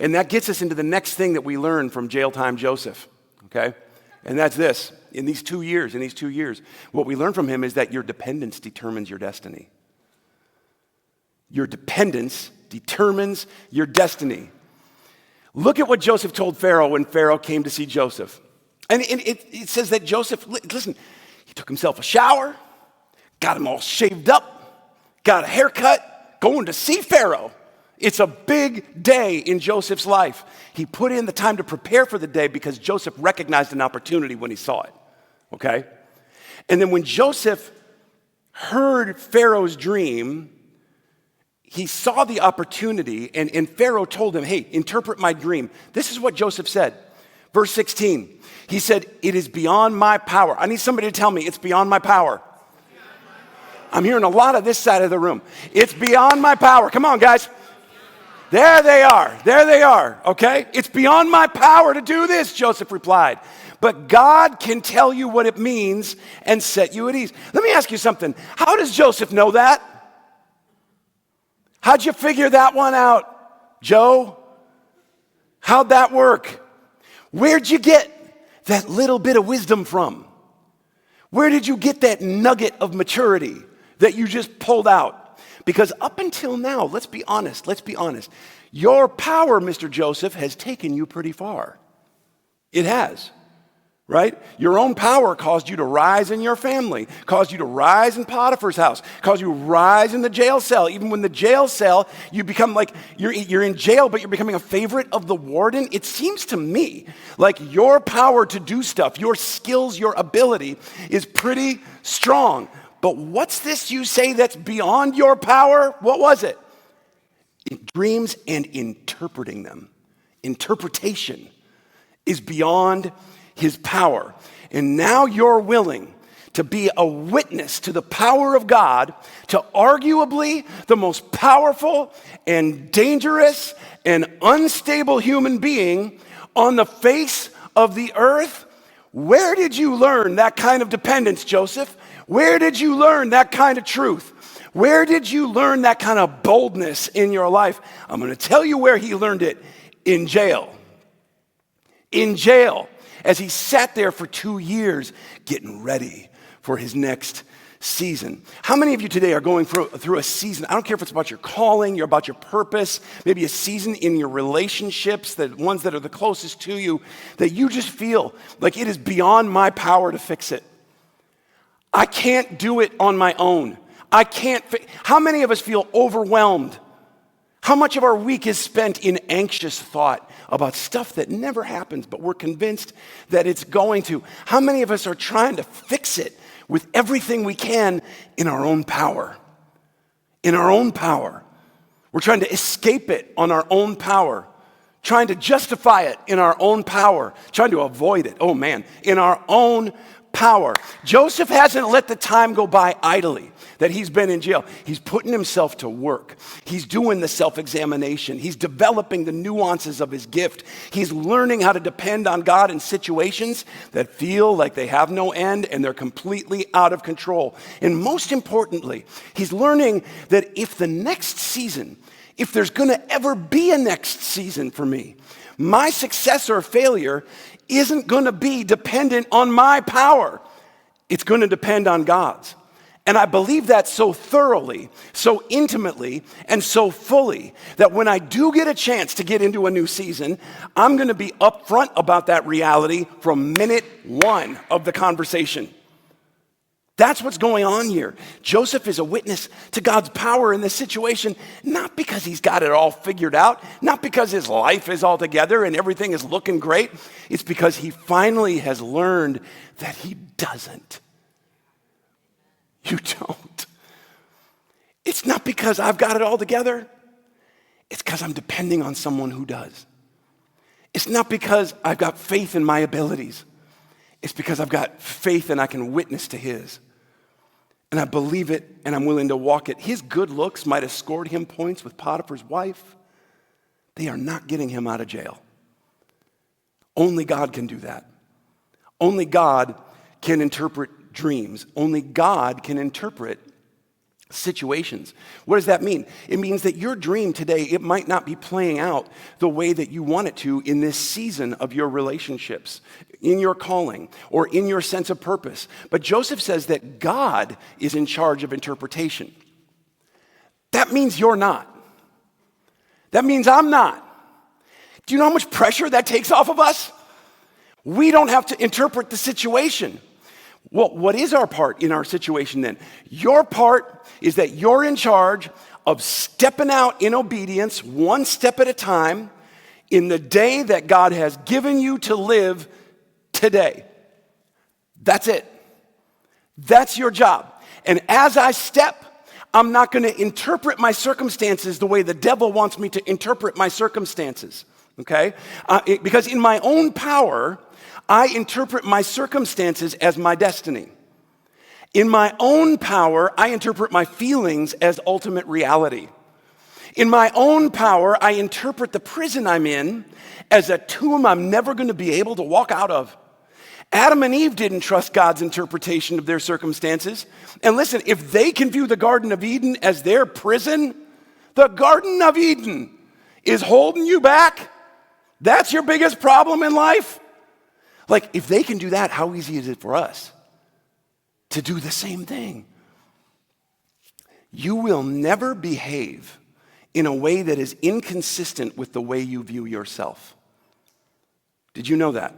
And that gets us into the next thing that we learn from jail time Joseph, okay? And that's this. In these 2 years, what we learn from him is that your dependence determines your destiny. Your dependence determines your destiny. Look at what Joseph told Pharaoh when Pharaoh came to see Joseph. And it says that Joseph, listen, he took himself a shower, got him all shaved up, got a haircut, going to see Pharaoh. It's a big day in Joseph's life. He put in the time to prepare for the day because Joseph recognized an opportunity when he saw it, okay? And then when Joseph heard Pharaoh's dream, he saw the opportunity, and Pharaoh told him, hey, interpret my dream. This is what Joseph said. Verse 16, he said, it is beyond my power. I need somebody to tell me it's beyond my power. I'm hearing a lot of this side of the room. It's beyond my power. Come on, guys. There they are, okay? It's beyond my power to do this, Joseph replied. But God can tell you what it means and set you at ease. Let me ask you something. How does Joseph know that? How'd you figure that one out, Joe? How'd that work? Where'd you get that little bit of wisdom from? Where did you get that nugget of maturity that you just pulled out? Because up until now, let's be honest, your power, Mr. Joseph, has taken you pretty far. It has, right? Your own power caused you to rise in your family, caused you to rise in Potiphar's house, caused you to rise in the jail cell. Even when the jail cell, you become like, you're in jail, but you're becoming a favorite of the warden. It seems to me like your power to do stuff, your skills, your ability is pretty strong. But what's this you say that's beyond your power? What was it? Dreams and interpreting them. Interpretation is beyond his power. And now you're willing to be a witness to the power of God, to arguably the most powerful and dangerous and unstable human being on the face of the earth. Where did you learn that kind of dependence, Joseph? Where did you learn that kind of truth? Where did you learn that kind of boldness in your life? I'm going to tell you where he learned it. In jail. In jail. As he sat there for 2 years getting ready for his next season. How many of you today are going through a season? I don't care if it's about your calling, you're about your purpose, maybe a season in your relationships, the ones that are the closest to you, that you just feel like it is beyond my power to fix it. I can't do it on my own. How many of us feel overwhelmed? How much of our week is spent in anxious thought about stuff that never happens, but we're convinced that it's going to? How many of us are trying to fix it with everything we can in our own power? In our own power. We're trying to escape it on our own power, trying to justify it in our own power, trying to avoid it, in our own power. Joseph hasn't let the time go by idly that he's been in jail. He's putting himself to work. He's doing the self-examination. He's developing the nuances of his gift. He's learning how to depend on God in situations that feel like they have no end and they're completely out of control. And most importantly, he's learning that if there's going to ever be a next season for me, my success or failure isn't going to be dependent on my power. It's going to depend on God's. And I believe that so thoroughly, so intimately, and so fully that when I do get a chance to get into a new season, I'm going to be upfront about that reality from minute one of the conversation. That's what's going on here. Joseph is a witness to God's power in this situation, not because he's got it all figured out, not because his life is all together and everything is looking great. It's because he finally has learned that he doesn't. You don't. It's not because I've got it all together. It's because I'm depending on someone who does. It's not because I've got faith in my abilities. It's because I've got faith and I can witness to his. And I believe it and I'm willing to walk it. His good looks might have scored him points with Potiphar's wife. They are not getting him out of jail. Only God can do that. Only God can interpret dreams. Only God can interpret situations. What does that mean? It means that your dream today, it might not be playing out the way that you want it to in this season of your relationships, in your calling, or in your sense of purpose. But Joseph says that God is in charge of interpretation. That means you're not. That means I'm not. Do you know how much pressure that takes off of us? We don't have to interpret the situation. Well, what is our part in our situation then? Your part is that you're in charge of stepping out in obedience, one step at a time, in the day that God has given you to live today. That's it. That's your job. And as I step, I'm not going to interpret my circumstances the way the devil wants me to interpret my circumstances, okay? Because in my own power, I interpret my circumstances as my destiny. In my own power, I interpret my feelings as ultimate reality. In my own power, I interpret the prison I'm in as a tomb I'm never going to be able to walk out of. Adam and Eve didn't trust God's interpretation of their circumstances. And listen, if they can view the Garden of Eden as their prison, the Garden of Eden is holding you back. That's your biggest problem in life. Like, if they can do that, how easy is it for us to do the same thing? You will never behave in a way that is inconsistent with the way you view yourself. Did you know that?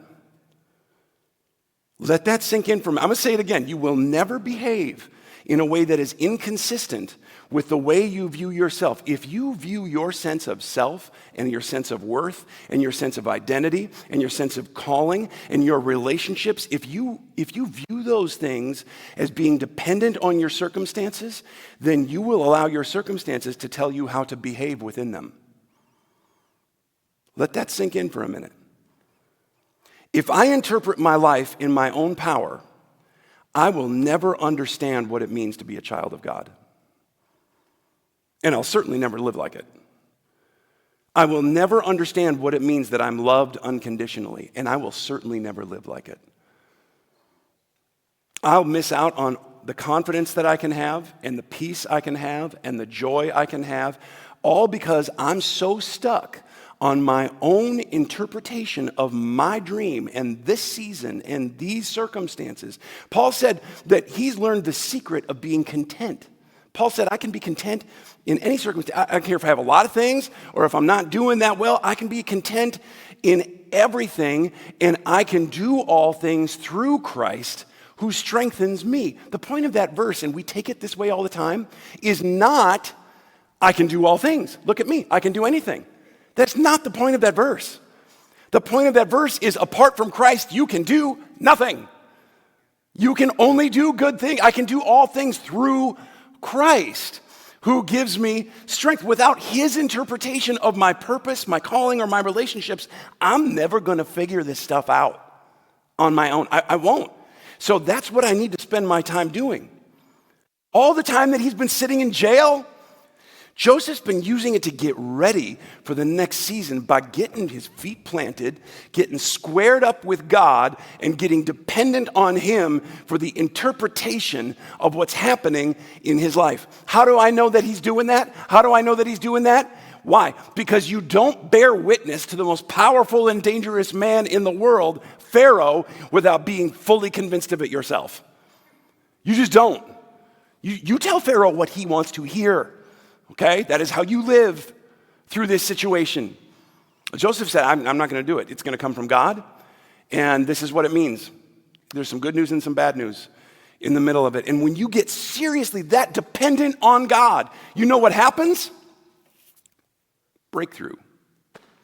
Let that sink in for me. I'm going to say it again. You will never behave in a way that is inconsistent with the way you view yourself. If you view your sense of self and your sense of worth and your sense of identity and your sense of calling and your relationships, if you view those things as being dependent on your circumstances, then you will allow your circumstances to tell you how to behave within them. Let that sink in for a minute. If I interpret my life in my own power, I will never understand what it means to be a child of God. And I'll certainly never live like it. I will never understand what it means that I'm loved unconditionally, and I will certainly never live like it. I'll miss out on the confidence that I can have, and the peace I can have, and the joy I can have, all because I'm so stuck on my own interpretation of my dream and this season and these circumstances. Paul said that he's learned the secret of being content. Paul said, I can be content in any circumstance. I don't care if I have a lot of things or if I'm not doing that well. I can be content in everything, and I can do all things through Christ who strengthens me. The point of that verse, and we take it this way all the time, is not, I can do all things. Look at me, I can do anything. That's not the point of that verse. The point of that verse is, apart from Christ, you can do nothing. You can only do good things. I can do all things through Christ, who gives me strength. Without his interpretation of my purpose, my calling, or my relationships, I'm never going to figure this stuff out on my own. I won't. So that's what I need to spend my time doing. All the time that he's been sitting in jail, Joseph's been using it to get ready for the next season by getting his feet planted, getting squared up with God, and getting dependent on him for the interpretation of what's happening in his life. How do I know that he's doing that? How do I know that he's doing that? Why? Because you don't bear witness to the most powerful and dangerous man in the world, Pharaoh, without being fully convinced of it yourself. You just don't. You tell Pharaoh what he wants to hear. Okay, that is how you live through this situation. Joseph said, I'm not going to do it. It's going to come from God, and this is what it means. There's some good news and some bad news in the middle of it. And when you get seriously that dependent on God, you know what happens? Breakthrough.